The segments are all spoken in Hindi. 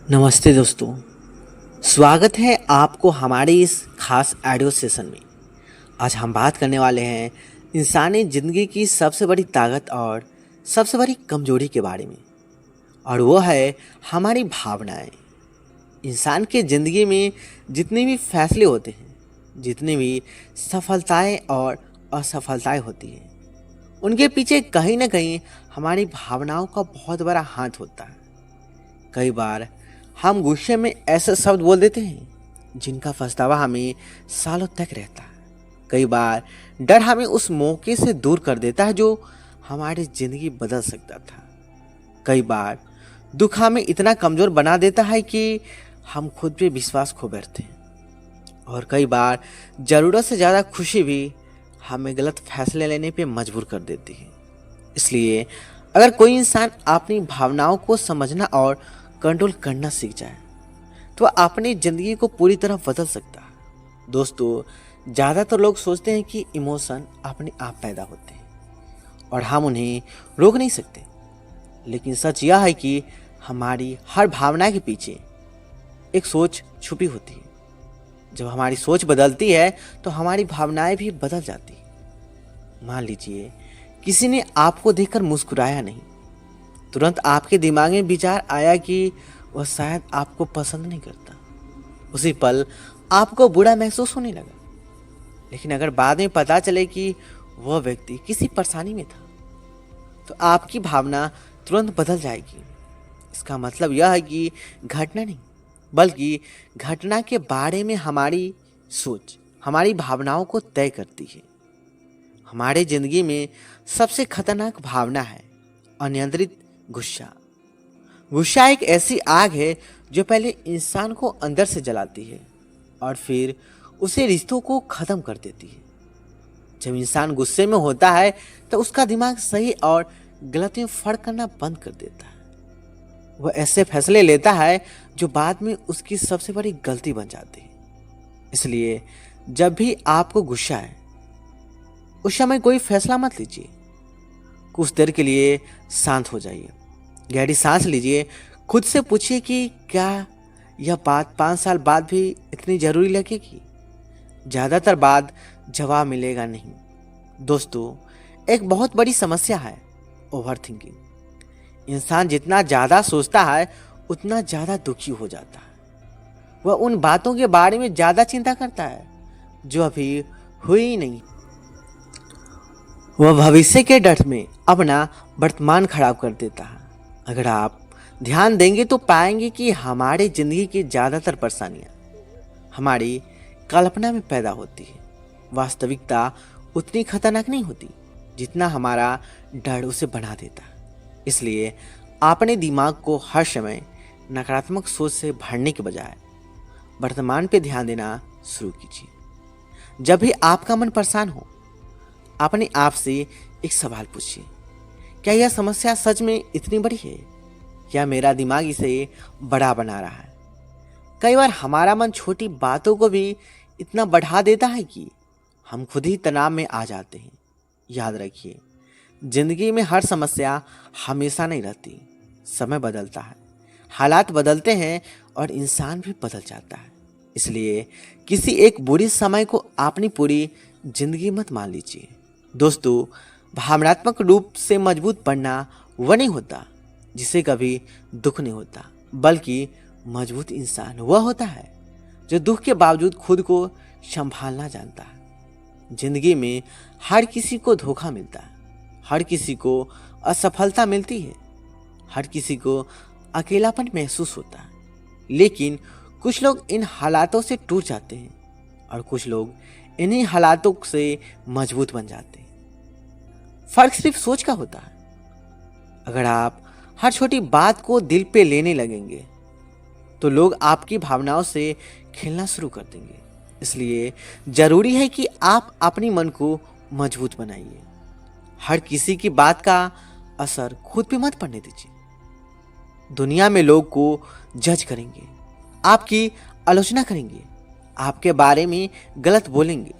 नमस्ते दोस्तों। स्वागत है आपको हमारे इस खास ऑडियो सेशन में। आज हम बात करने वाले हैं इंसानी ज़िंदगी की सबसे बड़ी ताकत और सबसे बड़ी कमजोरी के बारे में, और वो है हमारी भावनाएं। इंसान के ज़िंदगी में जितने भी फैसले होते हैं, जितनी भी सफलताएं और असफलताएं होती हैं, उनके पीछे कहीं ना कहीं हमारी भावनाओं का बहुत बड़ा हाथ होता है। कई बार हम गुस्से में ऐसे शब्द बोल देते हैं जिनका पछतावा हमें सालों तक रहता है। कई बार डर हमें उस मौके से दूर कर देता है जो हमारी जिंदगी बदल सकता था। कई बार दुख हमें इतना कमज़ोर बना देता है कि हम खुद पे विश्वास खो बैठते हैं। और कई बार ज़रूरत से ज़्यादा खुशी भी हमें गलत फैसले लेने पे मजबूर कर देती है। इसलिए अगर कोई इंसान अपनी भावनाओं को समझना और कंट्रोल करना सीख जाए तो वह अपनी ज़िंदगी को पूरी तरह बदल सकता है। दोस्तों, ज़्यादातर लोग सोचते हैं कि इमोशन अपने आप पैदा होते हैं और हम उन्हें रोक नहीं सकते, लेकिन सच यह है कि हमारी हर भावना के पीछे एक सोच छुपी होती है। जब हमारी सोच बदलती है तो हमारी भावनाएं भी बदल जाती हैं। मान लीजिए किसी ने आपको देखकर मुस्कुराया नहीं, तुरंत आपके दिमाग में विचार आया कि वह शायद आपको पसंद नहीं करता। उसी पल आपको बुरा महसूस होने लगा। लेकिन अगर बाद में पता चले कि वह व्यक्ति किसी परेशानी में था, तो आपकी भावना तुरंत बदल जाएगी। इसका मतलब यह है कि घटना नहीं, बल्कि घटना के बारे में हमारी सोच हमारी भावनाओं को तय करती है। हमारे जिंदगी में सबसे खतरनाक भावना है अनियंत्रित गुस्सा। गुस्सा एक ऐसी आग है जो पहले इंसान को अंदर से जलाती है और फिर उसे रिश्तों को ख़त्म कर देती है। जब इंसान गुस्से में होता है तो उसका दिमाग सही और गलत में फर्क करना बंद कर देता है। वह ऐसे फैसले लेता है जो बाद में उसकी सबसे बड़ी गलती बन जाती है। इसलिए जब भी आपको गुस्सा है, उस समय कोई फैसला मत लीजिए। कुछ देर के लिए शांत हो जाइए, गहरी सांस लीजिए, खुद से पूछिए कि क्या यह बात 5 साल बाद भी इतनी ज़रूरी लगेगी। ज़्यादातर बाद जवाब मिलेगा नहीं। दोस्तों, एक बहुत बड़ी समस्या है ओवर थिंकिंग। इंसान जितना ज़्यादा सोचता है उतना ज़्यादा दुखी हो जाता है। वह उन बातों के बारे में ज़्यादा चिंता करता है जो अभी हुई ही नहीं। वह भविष्य के डर में अपना वर्तमान खराब कर देता है। अगर आप ध्यान देंगे तो पाएंगे कि हमारे ज़िंदगी की ज़्यादातर परेशानियाँ हमारी कल्पना में पैदा होती है। वास्तविकता उतनी खतरनाक नहीं होती जितना हमारा डर उसे बना देता है। इसलिए अपने दिमाग को हर समय नकारात्मक सोच से भरने के बजाय वर्तमान पे ध्यान देना शुरू कीजिए। जब भी आपका मन परेशान हो, अपने आप से एक सवाल पूछिए, क्या यह समस्या सच में इतनी बड़ी है या मेरा दिमाग इसे बड़ा बना रहा है? कई बार हमारा मन छोटी बातों को भी इतना बढ़ा देता है कि हम खुद ही तनाव में आ जाते हैं। याद रखिए, जिंदगी में हर समस्या हमेशा नहीं रहती। समय बदलता है, हालात बदलते हैं और इंसान भी बदल जाता है। इसलिए किसी एक बुरी समय को अपनी पूरी जिंदगी मत मान लीजिए। दोस्तों, भावनात्मक रूप से मजबूत बनना वह नहीं होता जिसे कभी दुख नहीं होता, बल्कि मजबूत इंसान वह होता है जो दुख के बावजूद खुद को संभालना जानता है। जिंदगी में हर किसी को धोखा मिलता है, हर किसी को असफलता मिलती है, हर किसी को अकेलापन महसूस होता है। लेकिन कुछ लोग इन हालातों से टूट जाते हैं और कुछ लोग इन्हीं हालातों से मजबूत बन जाते हैं। फर्क सिर्फ सोच का होता है। अगर आप हर छोटी बात को दिल पे लेने लगेंगे तो लोग आपकी भावनाओं से खेलना शुरू कर देंगे। इसलिए जरूरी है कि आप अपनी मन को मजबूत बनाइए। हर किसी की बात का असर खुद पे मत पड़ने दीजिए। दुनिया में लोग को जज करेंगे, आपकी आलोचना करेंगे, आपके बारे में गलत बोलेंगे,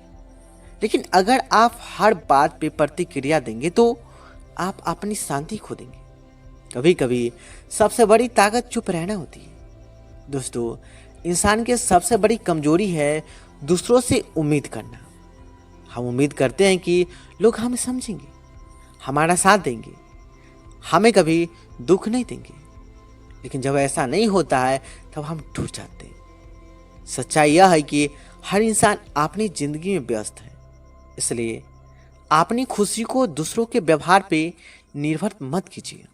लेकिन अगर आप हर बात पे प्रतिक्रिया देंगे तो आप अपनी शांति खो देंगे। कभी कभी सबसे बड़ी ताकत चुप रहना होती है। दोस्तों, इंसान की सबसे बड़ी कमजोरी है दूसरों से उम्मीद करना। हम उम्मीद करते हैं कि लोग हमें समझेंगे, हमारा साथ देंगे, हमें कभी दुख नहीं देंगे। लेकिन जब ऐसा नहीं होता है तब हम टूट जाते हैं। सच्चाई यह है कि हर इंसान अपनी जिंदगी में व्यस्त है, इसलिए अपनी खुशी को दूसरों के व्यवहार पे निर्भर मत कीजिए।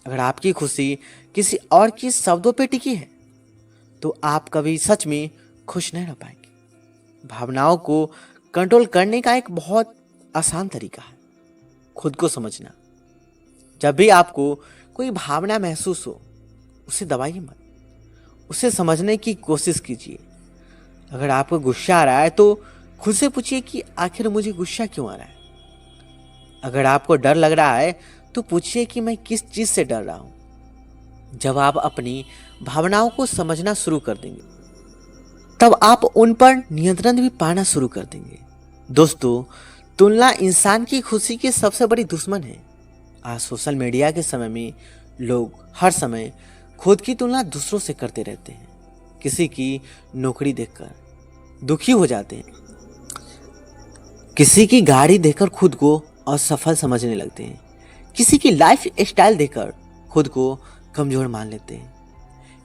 अगर आपकी खुशी किसी और की शब्दों पे टिकी है तो आप कभी सच में खुश नहीं रह पाएंगे। भावनाओं को कंट्रोल करने का एक बहुत आसान तरीका है खुद को समझना। जब भी आपको कोई भावना महसूस हो उसे दबाइए मत, उसे समझने की कोशिश कीजिए। अगर आपको गुस्सा आ रहा है तो खुद से पूछिए कि आखिर मुझे गुस्सा क्यों आ रहा है। अगर आपको डर लग रहा है तो पूछिए कि मैं किस चीज से डर रहा हूं। जब आप अपनी भावनाओं को समझना शुरू कर देंगे तब आप उन पर नियंत्रण भी पाना शुरू कर देंगे। दोस्तों, तुलना इंसान की खुशी की सबसे बड़ी दुश्मन है। आज सोशल मीडिया के समय में लोग हर समय खुद की तुलना दूसरों से करते रहते हैं। किसी की नौकरी देखकर दुखी हो जाते हैं, किसी की गाड़ी देखकर खुद को असफल समझने लगते हैं, किसी की लाइफ स्टाइल देखकर खुद को कमजोर मान लेते हैं।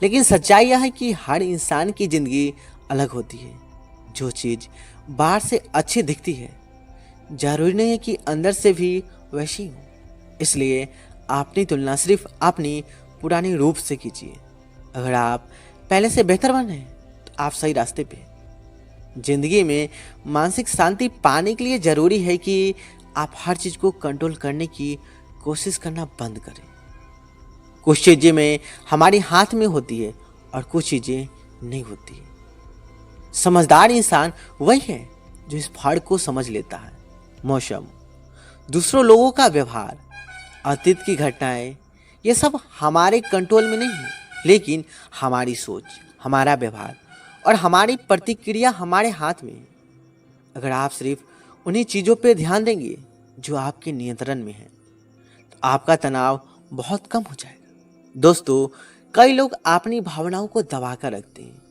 लेकिन सच्चाई यह है कि हर इंसान की जिंदगी अलग होती है। जो चीज बाहर से अच्छी दिखती है जरूरी नहीं है कि अंदर से भी वैसी हो। इसलिए अपनी तुलना सिर्फ अपनी पुरानी रूप से कीजिए। अगर आप पहले से बेहतर बन रहे हैं तो आप सही रास्ते पे हैं। जिंदगी में मानसिक शांति पाने के लिए जरूरी है कि आप हर चीज को कंट्रोल करने की कोशिश करना बंद करें। कुछ चीजें में हमारे हाथ में होती है और कुछ चीजें नहीं होती है। समझदार इंसान वही है जो इस फर्क को समझ लेता है। मौसम, दूसरों लोगों का व्यवहार, अतीत की घटनाएं, ये सब हमारे कंट्रोल में नहीं है, लेकिन हमारी सोच, हमारा व्यवहार और हमारी प्रतिक्रिया हमारे हाथ में है। अगर आप सिर्फ उन्हीं चीज़ों पे ध्यान देंगे जो आपके नियंत्रण में है तो आपका तनाव बहुत कम हो जाएगा। दोस्तों, कई लोग अपनी भावनाओं को दबा कर रखते हैं।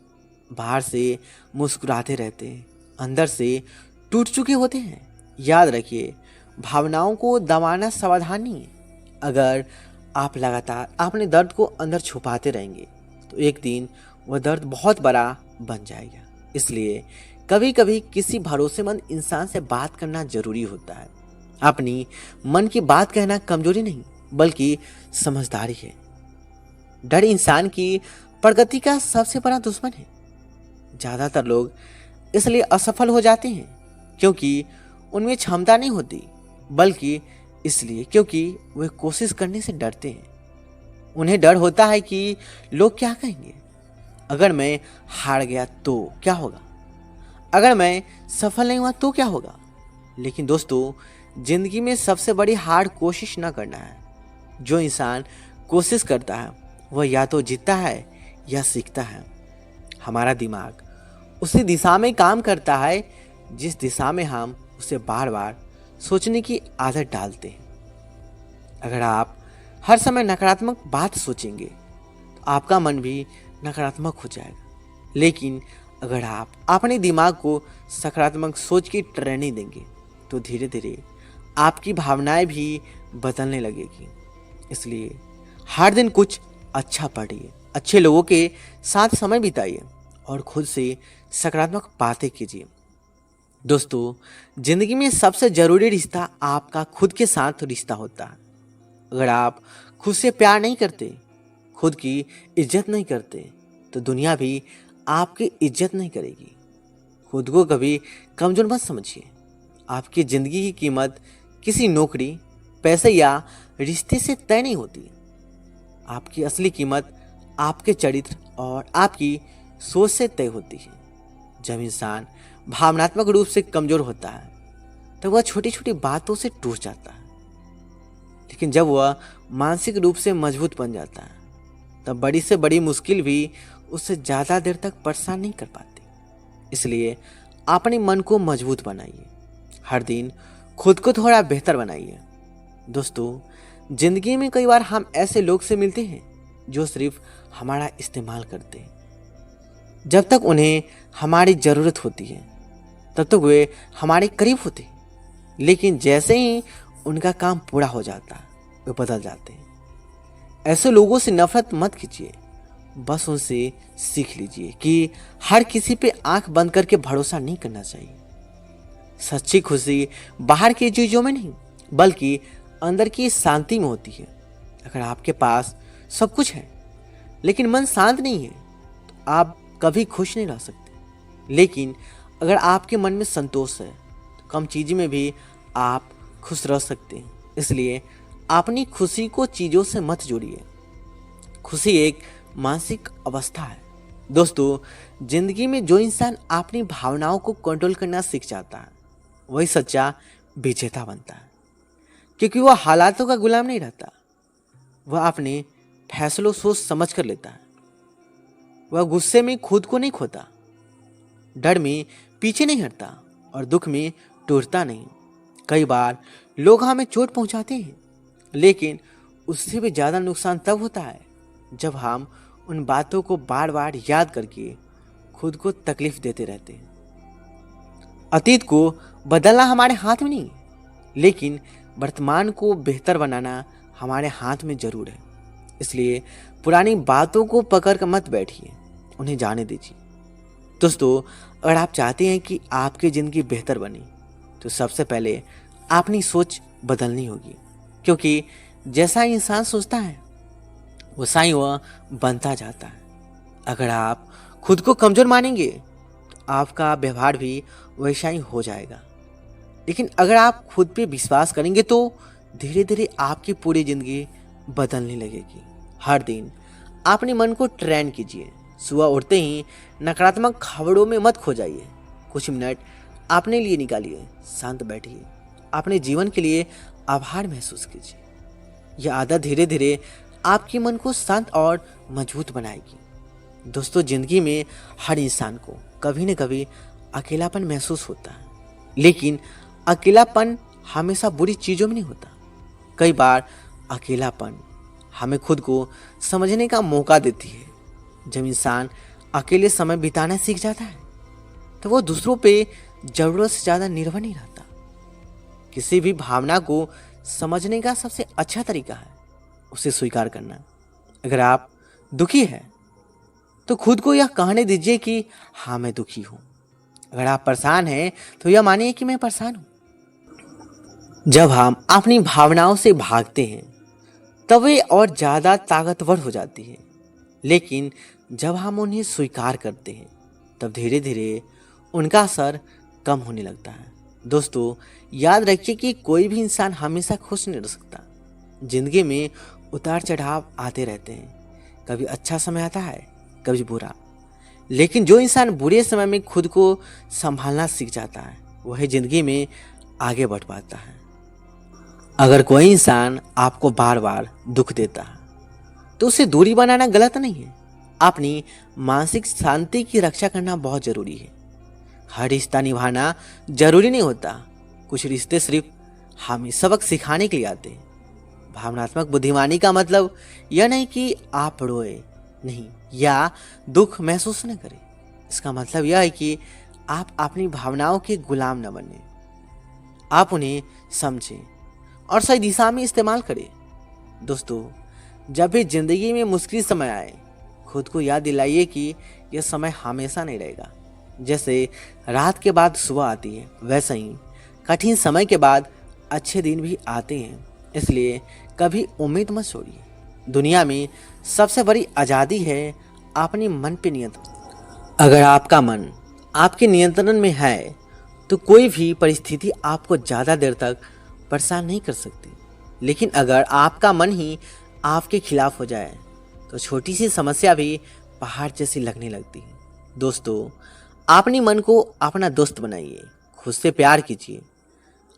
बाहर से मुस्कुराते रहते हैं, अंदर से टूट चुके होते हैं। याद रखिए, भावनाओं को दबाना समाधान नहीं है। अगर आप लगातार अपने दर्द को अंदर छुपाते रहेंगे तो एक दिन वह दर्द बहुत बड़ा बन जाएगा। इसलिए कभी कभी किसी भरोसेमंद इंसान से बात करना जरूरी होता है। अपनी मन की बात कहना कमजोरी नहीं बल्कि समझदारी है। डर इंसान की प्रगति का सबसे बड़ा दुश्मन है। ज्यादातर लोग इसलिए असफल हो जाते हैं क्योंकि उनमें क्षमता नहीं होती, बल्कि इसलिए क्योंकि वे कोशिश करने से डरते हैं। उन्हें डर होता है कि लोग क्या कहेंगे, अगर मैं हार गया तो क्या होगा, अगर मैं सफल नहीं हुआ तो क्या होगा। लेकिन दोस्तों, जिंदगी में सबसे बड़ी हार कोशिश ना करना है। जो इंसान कोशिश करता है वह या तो जीतता है या सीखता है। हमारा दिमाग उसी दिशा में काम करता है जिस दिशा में हम उसे बार बार सोचने की आदत डालते हैं। अगर आप हर समय नकारात्मक बात सोचेंगे तो आपका मन भी नकारात्मक हो जाएगा। लेकिन अगर आप अपने दिमाग को सकारात्मक सोच की ट्रेनिंग देंगे तो धीरे धीरे आपकी भावनाएं भी बदलने लगेगी। इसलिए हर दिन कुछ अच्छा पढ़िए, अच्छे लोगों के साथ समय बिताइए और खुद से सकारात्मक बातें कीजिए। दोस्तों, जिंदगी में सबसे जरूरी रिश्ता आपका खुद के साथ रिश्ता होता है। अगर आप खुद से प्यार नहीं करते, खुद की इज्जत नहीं करते, तो दुनिया भी आपकी इज्जत नहीं करेगी। खुद को कभी कमजोर मत समझिए। आपकी जिंदगी की कीमत किसी नौकरी, पैसे या रिश्ते से तय नहीं होती। आपकी असली कीमत आपके चरित्र और आपकी सोच से तय होती है। जब इंसान भावनात्मक रूप से कमजोर होता है तो वह छोटी छोटी बातों से टूट जाता है, लेकिन जब वह मानसिक रूप से मजबूत बन जाता है तब बड़ी से बड़ी मुश्किल भी उससे ज़्यादा देर तक परेशान नहीं कर पाती। इसलिए अपने मन को मजबूत बनाइए, हर दिन खुद को थोड़ा बेहतर बनाइए। दोस्तों, जिंदगी में कई बार हम ऐसे लोग से मिलते हैं जो सिर्फ हमारा इस्तेमाल करते हैं, जब तक उन्हें हमारी ज़रूरत होती है तब तक वे हमारे करीब होते हैं, लेकिन जैसे ही उनका काम पूरा हो जाता है वे बदल जाते हैं। ऐसे लोगों से नफरत मत कीजिए, बस उनसे सीख लीजिए कि हर किसी पे आंख बंद करके भरोसा नहीं करना चाहिए। सच्ची खुशी बाहर की चीज़ों में नहीं बल्कि अंदर की शांति में होती है। अगर आपके पास सब कुछ है लेकिन मन शांत नहीं है तो आप कभी खुश नहीं रह सकते। लेकिन अगर आपके मन में संतोष है तो कम चीज़ में भी आप खुश रह सकते हैं। इसलिए अपनी खुशी को चीज़ों से मत जोड़िए। खुशी एक मानसिक अवस्था है। दोस्तों, जिंदगी में जो इंसान अपनी भावनाओं को कंट्रोल करना सीख जाता है वही सच्चा विजेता बनता है, क्योंकि वह हालातों का गुलाम नहीं रहता। वह अपने फैसलों सोच समझ कर लेता है। वह गुस्से में खुद को नहीं खोता, डर में पीछे नहीं हटता और दुख में टूटता नहीं। कई बार लोग हमें चोट पहुंचाते हैं, लेकिन उससे भी ज़्यादा नुकसान तब होता है जब हम उन बातों को बार बार याद करके खुद को तकलीफ देते रहते हैं। अतीत को बदलना हमारे हाथ में नहीं, लेकिन वर्तमान को बेहतर बनाना हमारे हाथ में जरूर है। इसलिए पुरानी बातों को पकड़ कर मत बैठिए, उन्हें जाने दीजिए। दोस्तों, अगर आप चाहते हैं कि आपकी ज़िंदगी बेहतर बने तो सबसे पहले अपनी सोच बदलनी होगी, क्योंकि जैसा इंसान सोचता है वैसा ही वह बनता जाता है। अगर आप खुद को कमज़ोर मानेंगे तो आपका व्यवहार भी वैसा ही हो जाएगा, लेकिन अगर आप खुद पे विश्वास करेंगे तो धीरे धीरे आपकी पूरी ज़िंदगी बदलने लगेगी। हर दिन अपने मन को ट्रेन कीजिए। सुबह उठते ही नकारात्मक खबरों में मत खो जाइए। कुछ मिनट अपने लिए निकालिए, शांत बैठिए, अपने जीवन के लिए आभार महसूस कीजिए। यह आदत धीरे धीरे आपके मन को शांत और मजबूत बनाएगी। दोस्तों, जिंदगी में हर इंसान को कभी न कभी अकेलापन महसूस होता है, लेकिन अकेलापन हमेशा बुरी चीज़ों में नहीं होता। कई बार अकेलापन हमें खुद को समझने का मौका देती है। जब इंसान अकेले समय बिताना सीख जाता है तो वो दूसरों पे ज़रूरत से ज़्यादा निर्भर नहीं रहता। किसी भी भावना को समझने का सबसे अच्छा तरीका है उसे स्वीकार करना। अगर आप दुखी हैं तो खुद को यह कहने दीजिए कि हाँ, मैं दुखी हूँ। अगर आप परेशान हैं तो यह मानिए कि मैं परेशान हूँ। जब हम अपनी भावनाओं से भागते हैं तब वे और ज़्यादा ताकतवर हो जाती है, लेकिन जब हम उन्हें स्वीकार करते हैं तब धीरे धीरे उनका असर कम होने लगता है। दोस्तों, याद रखिए कि कोई भी इंसान हमेशा खुश नहीं रह सकता। जिंदगी में उतार चढ़ाव आते रहते हैं। कभी अच्छा समय आता है, कभी बुरा, लेकिन जो इंसान बुरे समय में खुद को संभालना सीख जाता है वही जिंदगी में आगे बढ़ पाता है। अगर कोई इंसान आपको बार बार दुख देता है तो उससे दूरी बनाना गलत नहीं है। अपनी मानसिक शांति की रक्षा करना बहुत जरूरी है। हर रिश्ता निभाना जरूरी नहीं होता। कुछ रिश्ते सिर्फ हमें सबक सिखाने के लिए आते हैं। भावनात्मक बुद्धिमानी का मतलब यह नहीं कि आप रोए नहीं या दुख महसूस न करें। इसका मतलब यह है कि आप अपनी भावनाओं के गुलाम न बने। आप उन्हें समझें और सही दिशा में इस्तेमाल करें। दोस्तों, जब भी जिंदगी में मुश्किल समय आए खुद को याद दिलाइए कि यह समय हमेशा नहीं रहेगा। जैसे रात के बाद सुबह आती है वैसे ही कठिन समय के बाद अच्छे दिन भी आते हैं। इसलिए कभी उम्मीद मत छोड़िए। दुनिया में सबसे बड़ी आज़ादी है अपने मन पे नियंत्रण। अगर आपका मन आपके नियंत्रण में है तो कोई भी परिस्थिति आपको ज़्यादा देर तक परेशान नहीं कर सकती। लेकिन अगर आपका मन ही आपके खिलाफ हो जाए तो छोटी सी समस्या भी पहाड़ जैसी लगने लगती है। दोस्तों, अपने मन को अपना दोस्त बनाइए, खुद से प्यार कीजिए,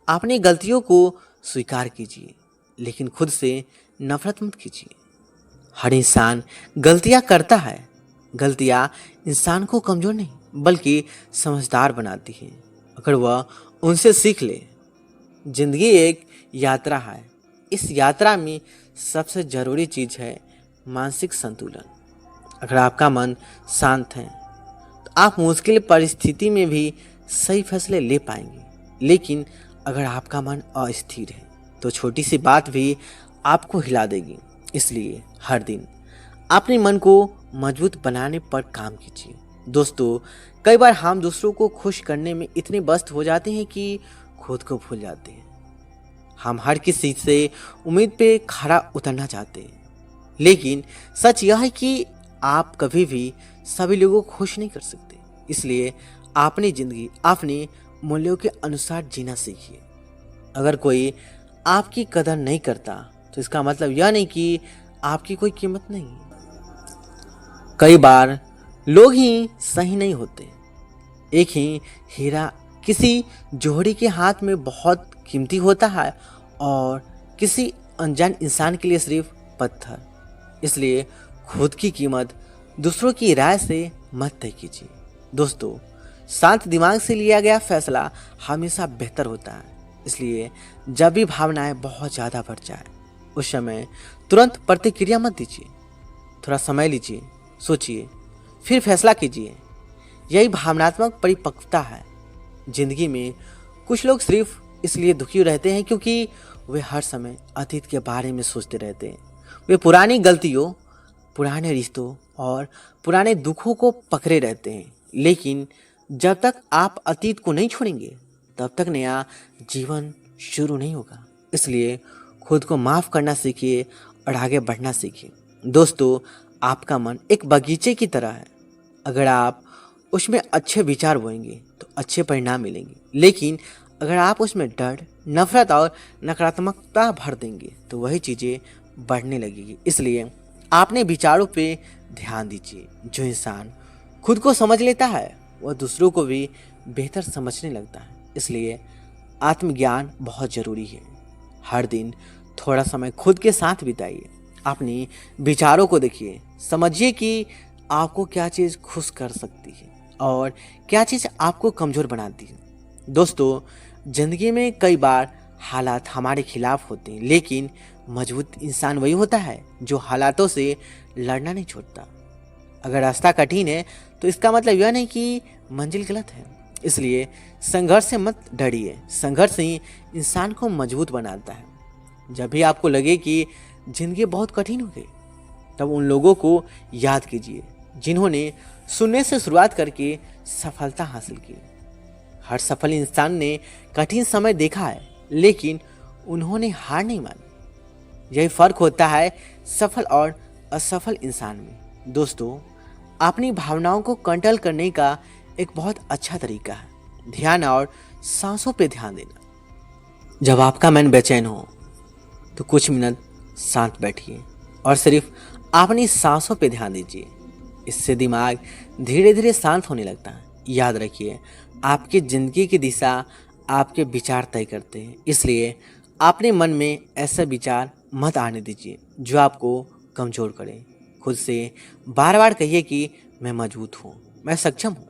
अपनी गलतियों को स्वीकार कीजिए, लेकिन खुद से नफरत मत कीजिए। हर इंसान गलतियां करता है। गलतियां इंसान को कमज़ोर नहीं बल्कि समझदार बनाती है अगर वह उनसे सीख ले। जिंदगी एक यात्रा है। इस यात्रा में सबसे ज़रूरी चीज़ है मानसिक संतुलन। अगर आपका मन शांत है आप मुश्किल परिस्थिति में भी सही फैसले ले पाएंगे। लेकिन अगर आपका मन अस्थिर है तो छोटी सी बात भी आपको हिला देगी। इसलिए हर दिन अपने मन को मजबूत बनाने पर काम कीजिए। दोस्तों, कई बार हम दूसरों को खुश करने में इतने व्यस्त हो जाते हैं कि खुद को भूल जाते हैं। हम हर किसी से उम्मीद पे खरा उतरना चाहते हैं, लेकिन सच यह है कि आप कभी भी सभी लोगों को खुश नहीं कर सकते। इसलिए अपनी जिंदगी अपने मूल्यों के अनुसार जीना सीखिए। अगर कोई आपकी कदर नहीं करता तो इसका मतलब यह नहीं कि आपकी कोई कीमत नहीं है। कई बार लोग ही सही नहीं होते। एक ही हीरा किसी जोड़ी के हाथ में बहुत कीमती होता है और किसी अनजान इंसान के लिए सिर्फ पत्थर। इसलिए खुद की कीमत दूसरों की राय से मत तय कीजिए। दोस्तों, शांत दिमाग से लिया गया फैसला हमेशा बेहतर होता है। इसलिए जब भी भावनाएं बहुत ज़्यादा बढ़ जाए उस समय तुरंत प्रतिक्रिया मत दीजिए। थोड़ा समय लीजिए, सोचिए, फिर फैसला कीजिए। यही भावनात्मक परिपक्वता है। जिंदगी में कुछ लोग सिर्फ इसलिए दुखी रहते हैं क्योंकि वे हर समय अतीत के बारे में सोचते रहते हैं। वे पुरानी गलतियों, पुराने रिश्तों और पुराने दुखों को पकड़े रहते हैं। लेकिन जब तक आप अतीत को नहीं छोड़ेंगे तब तक नया जीवन शुरू नहीं होगा। इसलिए खुद को माफ़ करना सीखिए और आगे बढ़ना सीखिए। दोस्तों, आपका मन एक बगीचे की तरह है। अगर आप उसमें अच्छे विचार बोएंगे तो अच्छे परिणाम मिलेंगे। लेकिन अगर आप उसमें डर, नफरत और नकारात्मकता भर देंगे तो वही चीज़ें बढ़ने लगेगी। इसलिए अपने विचारों पे ध्यान दीजिए। जो इंसान खुद को समझ लेता है वह दूसरों को भी बेहतर समझने लगता है। इसलिए आत्मज्ञान बहुत ज़रूरी है। हर दिन थोड़ा समय खुद के साथ बिताइए। अपने विचारों को देखिए, समझिए कि आपको क्या चीज़ खुश कर सकती है और क्या चीज़ आपको कमज़ोर बनाती है। दोस्तों, ज़िंदगी में कई बार हालात हमारे खिलाफ होते हैं, लेकिन मजबूत इंसान वही होता है जो हालातों से लड़ना नहीं छोड़ता। अगर रास्ता कठिन है तो इसका मतलब यह नहीं कि मंजिल गलत है। इसलिए संघर्ष से मत डरिए। संघर्ष ही इंसान को मजबूत बनाता है। जब भी आपको लगे कि ज़िंदगी बहुत कठिन हो गई तब उन लोगों को याद कीजिए जिन्होंने शून्य से शुरुआत करके सफलता हासिल की। हर सफल इंसान ने कठिन समय देखा है, लेकिन उन्होंने हार नहीं मानी। यही फर्क होता है सफल और असफल इंसान में। दोस्तों, अपनी भावनाओं को कंट्रोल करने का एक बहुत अच्छा तरीका है ध्यान और सांसों पे ध्यान देना। जब आपका मन बेचैन हो तो कुछ मिनट शांत बैठिए और सिर्फ अपनी सांसों पे ध्यान दीजिए। इससे दिमाग धीरे धीरे शांत होने लगता है। याद रखिए, आपकी ज़िंदगी की दिशा आपके विचार तय करते हैं। इसलिए अपने मन में ऐसे विचार मत आने दीजिए जो आपको कमज़ोर करें। खुद से बार बार कहिए कि मैं मजबूत हूँ, मैं सक्षम हूँ,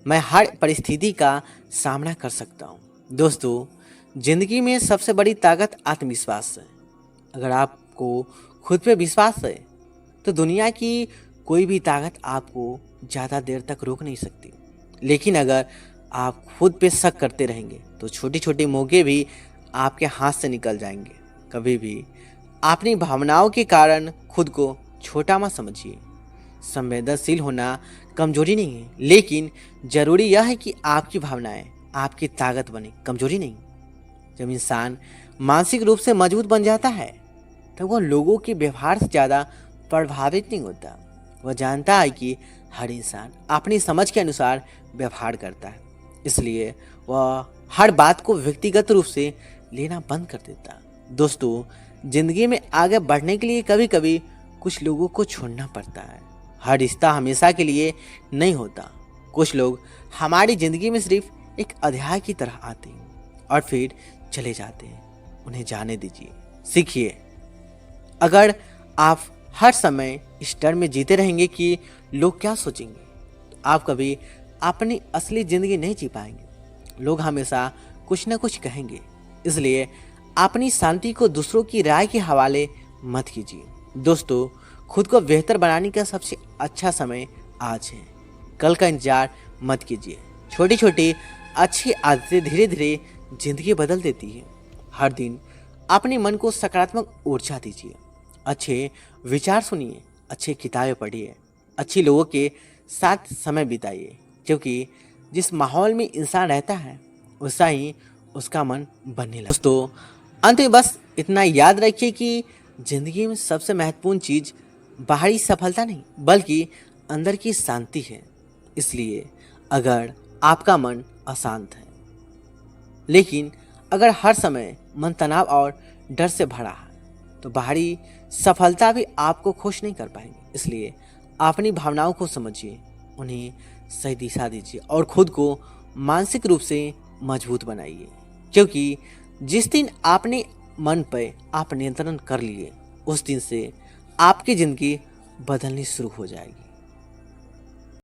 मैं हर परिस्थिति का सामना कर सकता हूँ। दोस्तों, ज़िंदगी में सबसे बड़ी ताकत आत्मविश्वास है। अगर आपको खुद पे विश्वास है तो दुनिया की कोई भी ताकत आपको ज़्यादा देर तक रोक नहीं सकती। लेकिन अगर आप खुद पे शक करते रहेंगे तो छोटे छोटे मौके भी आपके हाथ से निकल जाएंगे। कभी भी अपनी भावनाओं के कारण खुद को छोटा मत समझिए। संवेदनशील होना कमजोरी नहीं है, लेकिन ज़रूरी यह है कि आपकी भावनाएं आपकी ताकत बने, कमजोरी नहीं। जब इंसान मानसिक रूप से मजबूत बन जाता है तब वह लोगों के व्यवहार से ज़्यादा प्रभावित नहीं होता। वह जानता है कि हर इंसान अपनी समझ के अनुसार व्यवहार करता है। इसलिए वह हर बात को व्यक्तिगत रूप से लेना बंद कर देता है। दोस्तों, जिंदगी में आगे बढ़ने के लिए कभी कभी कुछ लोगों को छोड़ना पड़ता है। हर रिश्ता हमेशा के लिए नहीं होता। कुछ लोग हमारी ज़िंदगी में सिर्फ एक अध्याय की तरह आते हैं और फिर चले जाते हैं। उन्हें जाने दीजिए, सीखिए। अगर आप हर समय इस डर में जीते रहेंगे कि लोग क्या सोचेंगे तो आप कभी अपनी असली ज़िंदगी नहीं जी पाएंगे। लोग हमेशा कुछ ना कुछ कहेंगे, इसलिए अपनी शांति को दूसरों की राय के हवाले मत कीजिए। दोस्तों, खुद को बेहतर बनाने का सबसे अच्छा समय आज है। कल का इंतजार मत कीजिए। छोटी छोटी अच्छी आदतें धीरे धीरे जिंदगी बदल देती है। हर दिन अपने मन को सकारात्मक ऊर्जा दीजिए, अच्छे विचार सुनिए, अच्छी किताबें पढ़िए, अच्छे लोगों के साथ समय बिताइए, क्योंकि जिस माहौल में इंसान रहता है वैसा ही उसका मन बनने लगता है। दोस्तों, अंत में बस इतना याद रखिए कि जिंदगी में सबसे महत्वपूर्ण चीज़ बाहरी सफलता नहीं बल्कि अंदर की शांति है। इसलिए अगर आपका मन अशांत है, लेकिन अगर हर समय मन तनाव और डर से भरा है, तो बाहरी सफलता भी आपको खुश नहीं कर पाएंगे। इसलिए अपनी भावनाओं को समझिए, उन्हें सही दिशा दीजिए और खुद को मानसिक रूप से मजबूत बनाइए, क्योंकि जिस दिन आपने मन पर आप नियंत्रण कर लिए उस दिन से आपकी ज़िंदगी बदलनी शुरू हो जाएगी।